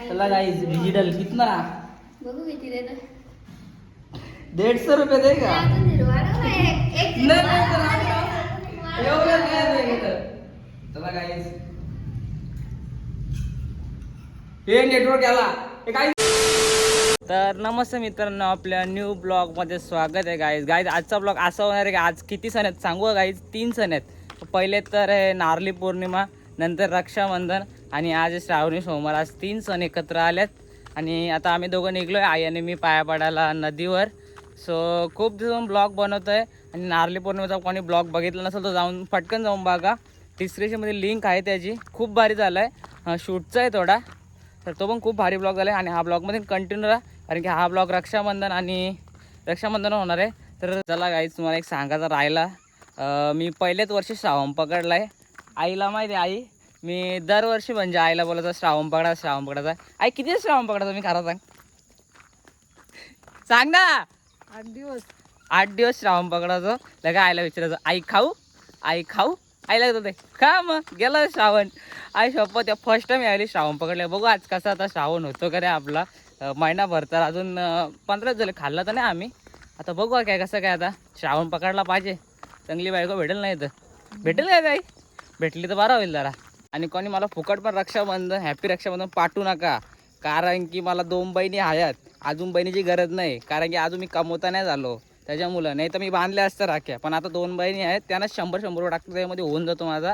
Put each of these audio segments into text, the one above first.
चला guys digital कितना बघू किती देतो 150 रुपये दे का अजून निर्वाळा एक एवढं काय देतं चला गाइस हे नेटवर्क आला हे काय तर नमस्ते मित्रांनो आपल्या न्यू ब्लॉग मध्ये स्वागत आहे गाइस आजचा ब्लॉग असा होणार आहे की आज किती सण आहेत सांगू का गाइस 3 सण आहेत पहिले तर आहे नारळी पौर्णिमा नंतर रक्षाबंधन आणि आज श्रावणी सोमवार आज 3 सण एकत्र आलेत आणि आता आम्ही दोघं निघलोय आई आणि मी पाया पडायला नदीवर सो खूप दिवस ब्लॉग बनवतोय आणि नारळी पौर्णिमेचा कोणी ब्लॉग बघितला नसेल तर जाऊन पटकन जाऊन बघा डिस्क्रिप्शनमध्ये लिंक आहे त्याची खूप भारी झालं आहे शूटचा आहे थोडा तर तो पण खूप भारी ब्लॉग झाला आहे आणि हा ब्लॉगमध्ये कंटिन्यू राहा कारण की हा ब्लॉग रक्षाबंधन होणार आहे तर चला गाईज तुम्हाला एक सांगायचं राहिला मी पहिल्याच वर्षी श्रावण पकडला आहे आईला माहिती आहे आई मी दरवर्षी म्हणजे आईला बोलायचं श्रावण पकडायचा आई किती श्रावण पकडायचा मी खरं सांग ना 8 दिवस श्रावण पकडायचो लगा आईला विचारायचं आई खाऊ आईला होते का मग गेला श्रावण आई शपथ त्या फर्स्ट टाइम यायला श्रावण पकडले बघू आज कसा आता श्रावण होतो का रे आपला महिनाभर तर अजून 15 झाले खाल्ला तर नाही आम्ही आता बघू काय कसं काय आता श्रावण पकडला पाहिजे चांगली बायको भेटेल नाही तर भेटेल काय काही भेटली तर बरं होईल जरा आणि कोणी मला फुकट पण रक्षाबंधन हॅपी रक्षाबंधन पाठवू नका कारण की मला 2 बहिणी आहेत अजून बहिणीची गरज नाही कारण की अजून मी कमवता नाही झालो त्याच्यामुळं नाही तर मी बांधल्या असतं राख्या पण आता 2 बहिणी आहेत त्यांना 100 रुपये टाकतो त्यामध्ये होऊन जातो माझा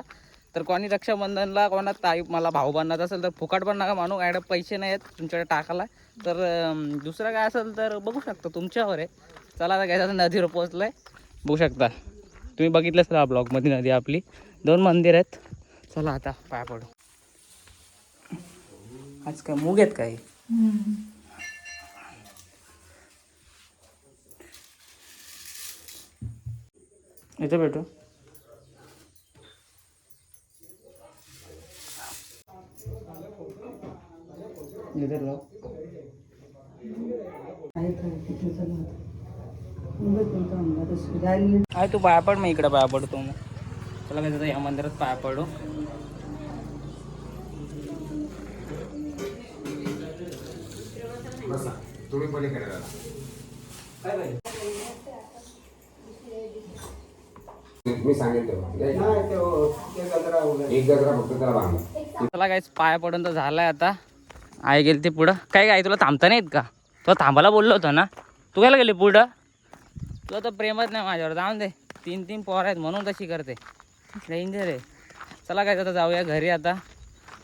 तर कोणी रक्षाबंधनला कोणा ताई मला भाऊ बांधत असेल तर फुकट पण नका मानू ॲड पैसे नाही आहेत तुमच्याकडे टाकायला तर दुसरं काय असेल तर बघू शकता तुमच्यावर आहे चला आता काय नदीवर पोहोचलं आहे बघू शकता तुम्ही बघितलंच ना ब्लॉगमध्ये नदी आपली 2 मंदिर आहेत चला आता पाया पडू आज काय मूग आहेत काही इथे भेटू आहे तू पाया पड मग इकडे पाया पडतो मग चला मी या मंदिरात पाया पडू तुम्ही पण काय मी सांगितलं एक गजरा फक्त त्याला बांधा चला काहीच पाया पडून तर झालाय आता आई गेली ते पुढं काय काय तुला थांबता नाहीत का तुला थांबायला बोललो होतं ना तू काय गेली पुढं तुला तर प्रेमच नाही माझ्यावर जाऊन दे 3 पोर आहेत म्हणून तशी करते डेंजर आहे चला काय आता जाऊया घरी आता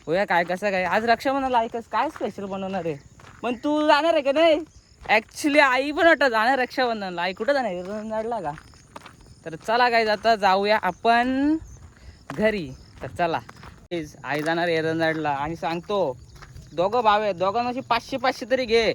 होया काय कसं काय आज रक्षाबंधनाला ऐकस काय स्पेशल बनवणार आहे पण तू जाणार आहे का नाही ॲक्च्युली आई पण वाटतं जाणार रक्षाबंधनला आई कुठं जाणार नडला का तर चला काय आता जाऊया आपण घरी तर चला आई जाणार एरंदाडला आणि सांगतो दोघं भाव आहे दोघांना 500 तरी घे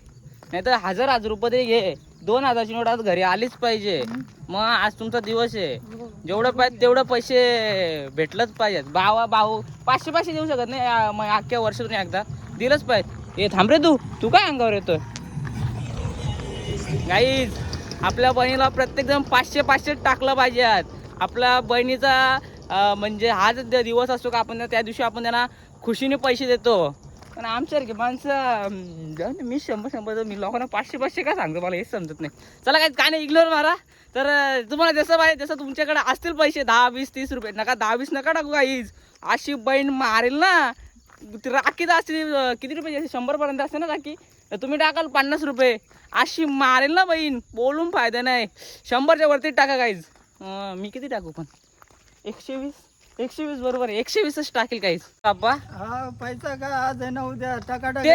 नाही तर 1000 रुपये तरी घे 2000ची नोट आज घरी आलीच पाहिजे मग आज तुमचा दिवस आहे जेवढं पाहिजे तेवढं पैसे भेटलंच पाहिजेत भाऊ 500 देऊ शकत नाही मग अख्ख्या वर्षातून एकदा दिलंच पाहिजे ए थांब रे तू काय अंगावर येतोय गाईज आपल्या बहिणीला प्रत्येकजण 500 टाकलं पाहिजे आपल्या बहिणीचा म्हणजे हाच दिवस असतो का आपण त्या दिवशी आपण त्यांना खुशीने पैसे देतो पण आमच्यासारखी माणसं मी 100 मी लोकांना 500 का सांगतो मला हेच समजत नाही चला काय नाही इग्नोर मारा तर तुम्हाला जसं पाहिजे जसं तुमच्याकडे असतील पैसे 10, 20, 30 रुपये नका 10, 20 नका टाकू गाईज अशी बहीण मारेल ना राखी तर असतील किती रुपये 100 असते ना राखी तर तुम्ही टाकाल 50 रुपये अशी मारेल ना बहीण बोलून फायदा नाही 100च्या वरती टाका गाईज मी किती टाकू पण 120 बरोबर 120च टाकेल काहीच बाबा पैसा का आज आहे ना उद्या ते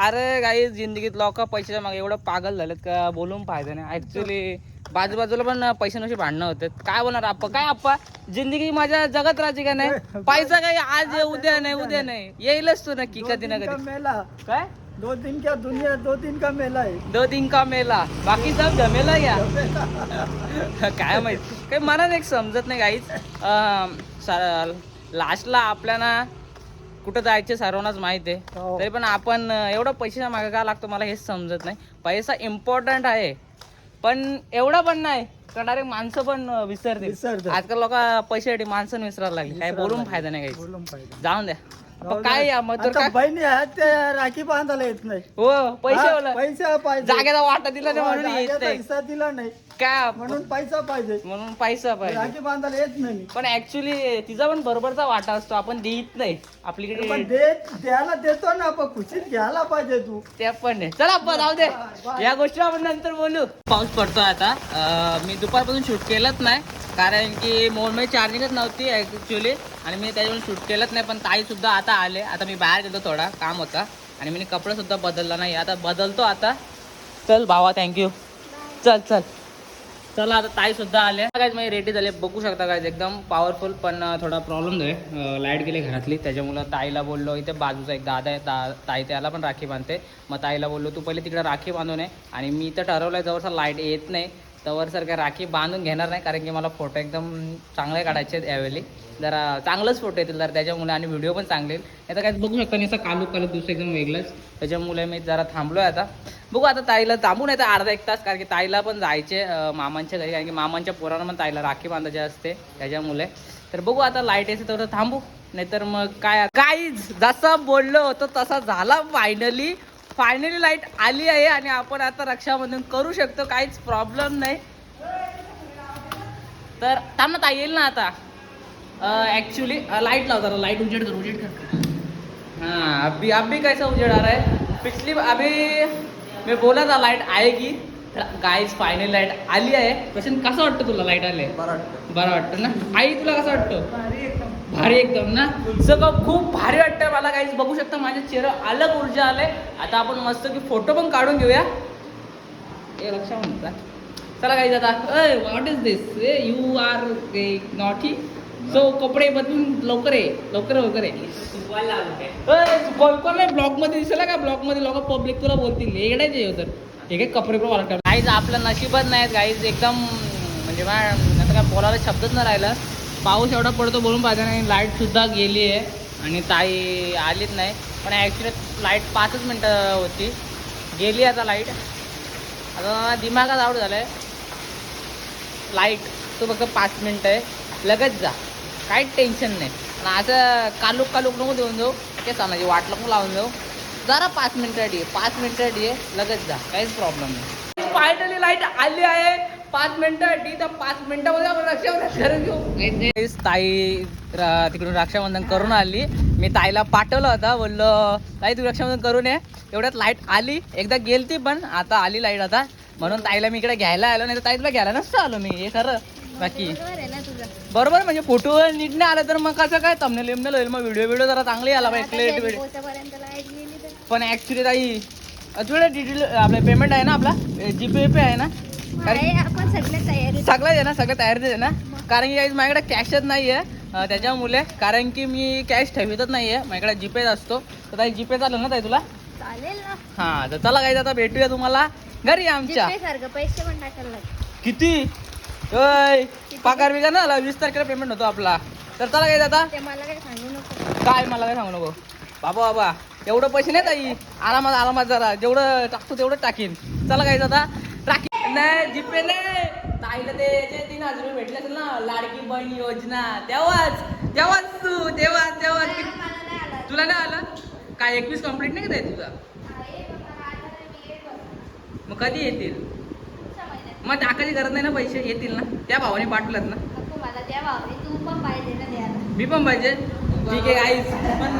अरे गाईज जिंदगीत लोक पैशाच्या मागे एवढं पागल झालेत का बोलून फायदा नाही ऍक्च्युली बाजूबाजूला पण पैशांशी भांडणं होतात काय बोलणार आप्पा जिंदगी माझ्या जगत राहते का नाही पैसा काही आज उद्या नाही येईलच तो नक्की कधी ना कधी मेला काय 2-3 क्या दुनिया 2-3 का मेला है 2-3 का मेला बाकी सब जमेला या काय माहित काही मनात एक समजत नाही काहीच लास्टला आपल्याला कुठं जायचे सर्वांनाच माहित आहे तरी पण आपण एवढं पैशाच्या मागे का लागतो मला हेच समजत नाही पैसा इम्पॉर्टंट आहे पण एवढं पण नाही करणारे माणसं पण विसरतील आजकाल लोक पैशासाठी माणसं विसरायला लागली काय बोलून फायदा नाही काही जाऊन द्या राहू काय दे. या मग तर आता काय बहिणी आहेत ते राखी बांधायला येत नाही हो पैसे हा, वाला. पैसा पाहिजे जागेचा वाटा दिला नाही म्हणून येत जागेचा नाही हिस्सा दिला नाही काय म्हणून पैसा पाहिजे म्हणून पैसा पाहिजे राखी बांधायला येत नाही पण ऍक्च्युली तिचा पण बरोबरचा वाटा असतो आपण देत नाही पण आपल्याकडे द्यायला देतो ना पण खुशीत घ्यायला पाहिजे तू त्या पण नाही चला आपण जाऊ दे या गोष्टी आपण नंतर बोलू. पाऊस पडतोय आता मी दुपारपासून शूट केलंच नाही कारण की मोबाईल चार्जिंगच नव्हती ऍक्च्युली आणि मी त्याच्यावरून शूट केलंच नाही. पण ताई सुद्धा आता आले. आता मी बाहेर गेलो थोडा काम होता आणि मी कपडे सुद्धा बदलला नाही आता बदलतो आता. चल भावा थँक्यू चल चल चला आता ताई सुद्धा आले काय मी रेडी झाले बघू शकता काय एकदम पॉवरफुल. पण थोडा प्रॉब्लेम आहे लाईट गेली घरातली त्याच्यामुळं ताईला बोललो इथे बाजूचा एक दादा आहे ताई त्याला पण राखी बांधते. मग ताईला बोललो तू पहिले तिकडे राखी बांधून आहे आणि मी तर ठरवलं आहे जवळचा लाईट येत नाही तवर सर काय राखी बांधून घेणार नाही कारण की मला फोटो एकदम चांगले काढायचे आहेत यावेळी. जरा चांगलंच फोटो येतील जरा त्याच्यामुळे आणि व्हिडिओ पण चांगले येईल. आता काय बघू शकता नाही असं कालू दुसरं एकदम वेगळंच त्याच्यामुळे मी जरा थांबलो आहे आता. बघू आता ताईला थांबून येतं अर्धा एक तास कारण की ताईला पण जायचे मामांच्या घरी कारण की मामांच्या पोरांना पण ताईला राखी बांधायची असते त्याच्यामुळे. तर बघू आता लाईट यायचं तर थांबू नाहीतर मग काय काहीच जसं बोललो होतं तसा झाला फायनली लाईट आली आहे आणि आपण आता रक्षाबंधन करू शकतो काहीच प्रॉब्लेम नाही. तर थांब ना ताई येईल ना आता ॲक्च्युली लाइट लाव जरा लाइट उजेड कर हाँ अभी कैसा उजेड आ रहा है पिछली अभी मैं बोला था लाइट आएगी गाइस फायनल लाइट आली आहे. प्रशांत कसं वाटतं तुला लाईट आले बरं वाटतं ना. आई तुला कसं वाटतं भारी एकदम ना सगळं खूप भारी वाटतं मला. काहीच बघू शकता माझ्या चेहरा अलग ऊर्जा आले. आता आपण मस्त की फोटो पण काढून घेऊया हे लक्षात म्हणता. चला काही आता what is this you are naughty so कपडे बदलून लवकर कोण नाही ब्लॉग मध्ये दिसला का ब्लॉग मध्ये लोक पब्लिक तुला बोलतील येडायचे तर हे काय कपडे पण वाटतात. काहीच आपलं नशीबच नाहीत काहीच एकदम म्हणजे आता काय बोलायला शब्दच नाही राहिलं. पाऊस एवढा पडतो बोलून पाहिजे नाही. लाईट सुद्धा गेली आहे आणि ताई आलीच नाही. पण ॲक्च्युली लाईट 5च मिनटं होती गेली आता लाईट. आता दिमागात आउट झालं आहे लाईट तो फक्त 5 मिनटं आहे लगेच जा काहीच टेन्शन नाही. आणि असं कालूक नको देऊन जाऊ ते सांगायची वाट नको लावून जाऊ जरा 5 मिनटं ये लगेच जा काहीच प्रॉब्लेम नाही. फायनली लाईट आली आहे 5 मिनटं तर 5 मिनटामध्ये आपण रक्षाबंधन करून घेऊ. ताई तिकडून रक्षाबंधन करून आली. मी ताईला पाठवलं होतं बोललो ताई तू रक्षाबंधन करून ये. एवढ्यात लाईट आली एकदा गेलती पण आता आली लाईट आता म्हणून ताईला मी इकडे घ्यायला आलो नाही तर ताई तुला घ्यायला नसतं आलो मी हे खरं. बाकी बरोबर म्हणजे फोटो नीट नाही आलं तर मग कसं काय थंबनेल होईल मग व्हिडिओ जरा चांगली आला पाहिजे क्लिअरिटी व्हिडिओ. पण ऍक्च्युली ताई तुला डिटेल आपलं पेमेंट आहे ना आपला जीपे आहे ना सगळं आहे ना सगळं तयारीच आहे ना. कारण की काही माझ्याकडे कॅशच नाही आहे त्याच्यामुळे कारण की मी कॅश ठेवतच नाही आहे माझ्याकडे जीपेच असतो. तर ताई जीपे चालेल ना ताई तुला हां तर चला काही आता भेटूया तुम्हाला घरी आमच्या. पैसे पण टाकायला किती पगार बिगार ना 20 तारखेला पेमेंट होतो आपला. तर चला काही आता मला काय सांगू नको काय मला काय सांगू नको बाबा एवढं पैसे नाही ताई आरामात जरा जेवढं टाकतो तेवढं टाकीन. चला काही आता टाकीन नाही जीपे नाही ताईला ते 3,000 रुपये भेटले असेल ना लाडकी बहीण योजना तेव्हाच तुला नाही आलं काय 21 कम्प्लीट नाही का ताई तुझा मग कधी येतील मग टाकायची गरज नाही ना पैसे येतील ना त्या भावाने पाठवल्यात ना. मला त्या भावाने तू पण पाहिजे ना द्यायला मी पण पाहिजे ठीक आहे गाईस पण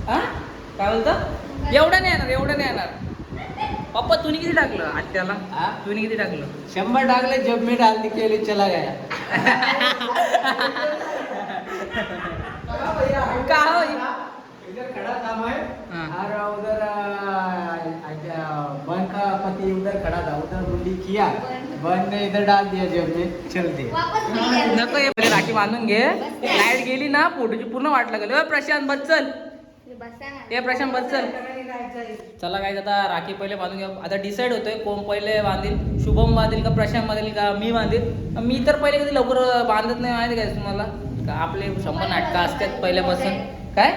हा काय बोलतं एवढं नाही येणार पप्पा तुम्ही किती टाकलं आत्याला तुम्ही किती टाकलं 100 टाकले जब मी डालने के लिए चला गया का हो इधर खड़ा था मैं हाँ। और उधर बहन का पति उधर खड़ा था उधर गुंडी किया बहन ने इधर डाल दिया जेब में चल दिया वापस नाही द्यायला. नको हे पहिले राखी बांधून घे लाईट गेली ना फोटोची पूर्ण वाट लागली. प्रशांत बच्चल बसा ना. ते प्रशांत बच्चल चला काय आता राखी पहिले बांधून घ्या. आता डिसाईड होतोय कोण पहिले बांधील शुभम बांधील का प्रशांत बांधील का मी बांधील. मी तर पहिले कधी लवकर बांधत नाही माहिती काय तुम्हाला का आपले 100 नाटकं असतात पहिल्यापासून काय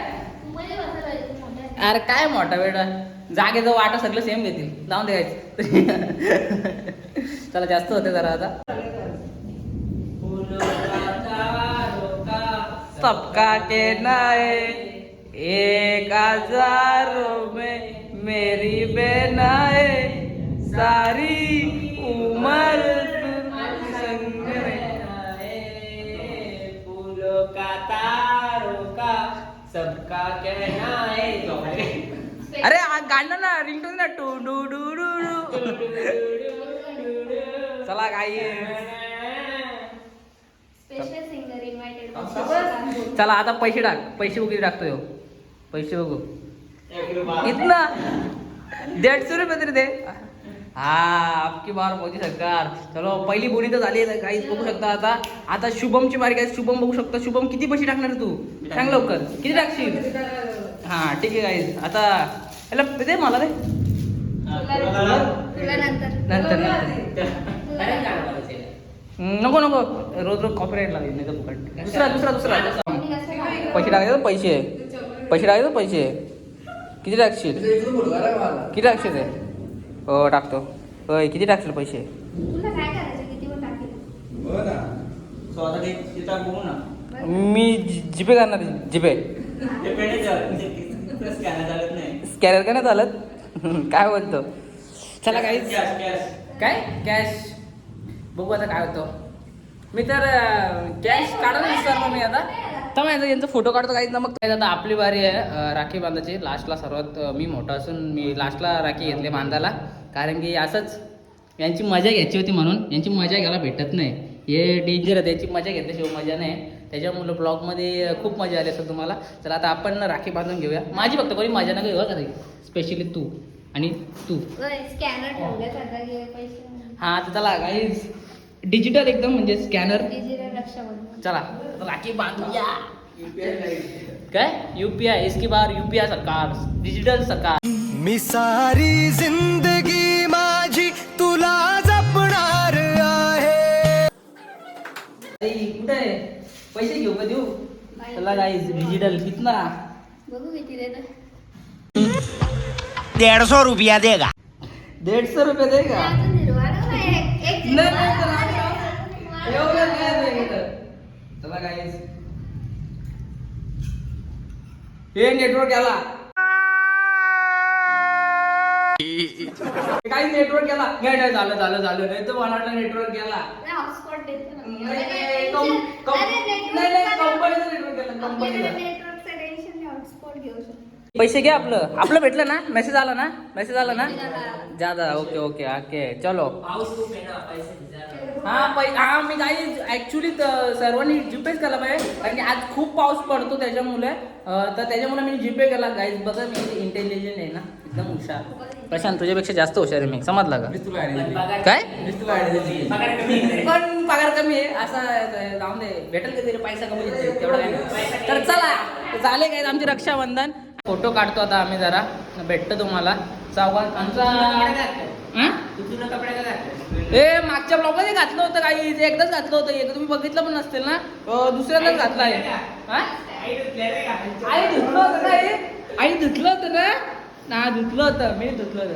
मुंबईला बसायला पाहिजे मोठ्या. अरे काय मोठा वेळ जागेचं वाटा सगळं सेम घेतील जाऊन द्यायचं. चला जास्त होते जरा आता सबका के नाय 1000 में मेरी बेनाए सारी उम्र तुम संग रहना है फूलों का तारों का सबका कहना है अरे गाणं ना रिंगटोन ना टू डू डू डू चला काय स्पेशल सिंगर इन्व्हायटेड. चला आता पैसे टाक. पैसे वगैरे टाकतोय हो. पैसे बघू इतना 150 रुपये तरी दे. हा आपकी बार मोदी सरकार. चलो पहिली बोली तर झाली काहीच बघू शकता. आता आता शुभमची बारी काय. शुभम बघू शकता. शुभम किती पैसे टाकणार तू सांग लवकर किती टाकशील. हा ठीक आहे गाईज. आता याला दे मला दे तुला नंतर नंतर नको नको रोज रोज कॉपीराईट लागेल नाही तर फुकट. दुसरा दुसरा दुसरा पैसे टाकायचं. पैसे टाकायचं. पैसे किती टाकशील. किती टाकशील ते. हो टाकतो. होय किती टाकशील पैसे. तुला काय करायचं किती पण टाकेल. मी जीपे करणार. जीपे स्कॅनर का नाही चालत. काय बोलतो. चला काही काय कॅश बघू आता काय होतं. मी तर कॅश काढायला विसरलो मी आता. तर माझं यांचा फोटो काढतो काहीच ना. मग काय आता आपली बारी आहे राखी बांधायची. लास्टला सर्वात मी मोठा असून मी लास्टला राखी घेतली बांधायला. कारण की असंच यांची मजा घ्यायची होती म्हणून. यांची मजा घ्यायला भेटत नाही. हे डेंजर आहे. त्याची मजा घेतल्याशिवाय मजा नाही. त्याच्यामुळं ब्लॉगमध्ये खूप मजा आली असेल तुम्हाला. चला आता आपण राखी बांधून घेऊया. माझी फक्त कोणी मजा नका घेऊ का. स्पेशली तू आणि तू. स्कॅनर ठेवले सध्या पैसे. हा तर चला गाईज डिजिटल एकदम म्हणजे स्कॅनर. डिजिटल रक्षाबंधन. चला राखी बांधूया. काय UPI इसकी बार UPI सरकार डिजिटल सरकार. मी सारी जिंदगी माझी तुला जपणार आहे. कुठे आहे पैसे घेऊ का देऊ. चला गाईज डिजिटल कितना बघू किती देत. 150 रुपया देगा. 150 रुपये दे का. अजून निर्वाळ एक नाही, एवढं काय नाही. चला गाईज हे नेटवर्क याला काही नेटवर्क गेला. नाही झालं झालं झालं. नाही तर मला वाटलं नेटवर्क गेला. हॉटस्पॉट देतो ना. नाही कंपनीचं नेटवर्क गेला. कंपनीचं नेटवर्कचं टेन्शन नाही. हॉटस्पॉट घेऊ शकतो. पैसे घे. आपलं भेटलं ना. मेसेज आला ना. ज्यादा ओके ओके ओके चलो. हा मी काही ऍक्च्युली सर्वांनी जीपेच केला पाहिजे. कारण की आज खूप पाऊस पडतो त्याच्यामुळे. तर त्याच्यामुळे मी जीपे केला. गाईज बघा मी इंटेलिजंट आहे ना एकदम हुशार. प्रशांत तुझ्यापेक्षा जास्त हुशार आहे मी. समजला का काय. पण पगार कमी आहे असा जाऊन दे. भेटेल का तरी पैसा कमी तेवढा काय. तर चला झाले काय आमचे रक्षाबंधन. फोटो काढतो आता आम्ही जरा. भेटतो तुम्हाला चौघात आमचा. ए मागच्या ब्लॉग मध्ये घातलं होतं काही. एकदाच घातलं होतं. एक तुम्ही बघितलं पण नसतील ना. दुसऱ्यांदाच घातलं आहे. आई धुतलं होतं का. आई धुतलं होतं ना. धुतलं होतं मी. धुतलं होतं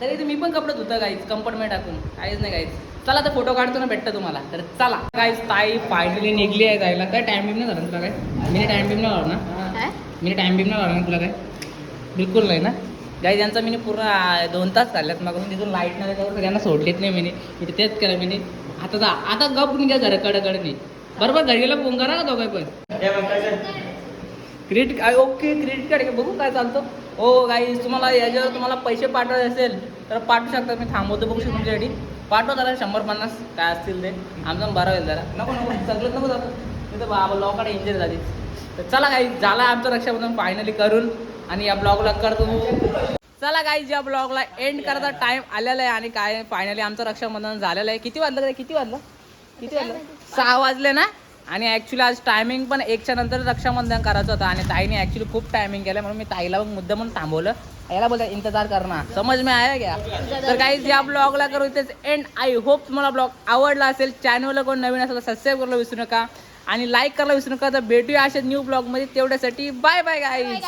तरी मी पण कपडे धुतं काहीच कम्फर्टमेंट टाकून. काहीच नाही काहीच. चला तर फोटो काढतो ना भेटतं तुम्हाला. तर चला काहीच ताई फायनली निघली आहे जायला. काय टाइम बिम नाही झाला तुला. काय मी टाइम बिम नाही लावला ना. मी टाइम बिम नाही लावला ना तुला. काय बिलकुल नाही ना. गाई त्यांचा मी पूर्ण 2 तास चालल्यात मग तिथून लाईट नाही त्यावर सगळ्यांना सोडलीच नाही. मी तेच केलं. मी आता गप निघा घराकडे नाही. बरोबर घरी गेला फोन करा का दोघं पण. क्रेडिट ओके क्रेडिट कार्ड बघू काय चालतं. हो गाईज तुम्हाला याच्यावर तुम्हाला पैसे पाठवायचे असेल तर पाठवू शकता. मी थांबवतो बघू शकतो तुमच्यासाठी. पाठवा जरा 100-50 काय असतील ते. आमचा बरं होईल जरा. नको सगळंच नको जातो. मी तर बाबा लोकांकडे इंजर झाली. तर चला काही झाला आमचं रक्षाबंधन फायनली करून. आणि या ब्लॉगला करतो. चला गाईज या ब्लॉगला एंड करायचा टाइम आलेला आहे. आणि काय फायनली आमचं रक्षाबंधन झालेलं आहे. किती वाजलं 6 वाजले ना. आणि ॲक्च्युली आज टायमिंग पण 1च्या नंतर रक्षाबंधन करायचं होतं. आणि ताईने ॲक्च्युली खूप टायमिंग केलं म्हणून मी ताईला मुद्दा म्हणून थांबवलं. याला बोलता इंतजार करणार. समज में आया क्या. तर काही या ब्लॉगला करू इथेच एंड. आय होप तुम्हाला ब्लॉग आवडला असेल. चॅनलला कोण नवीन असेल तर सबस्क्राईब करायला विसरू नका. आणि लाईक करायला विसरू नका. तर भेटूया अशा न्यू ब्लॉगमध्ये. तेवढ्यासाठी बाय बाय गाईज.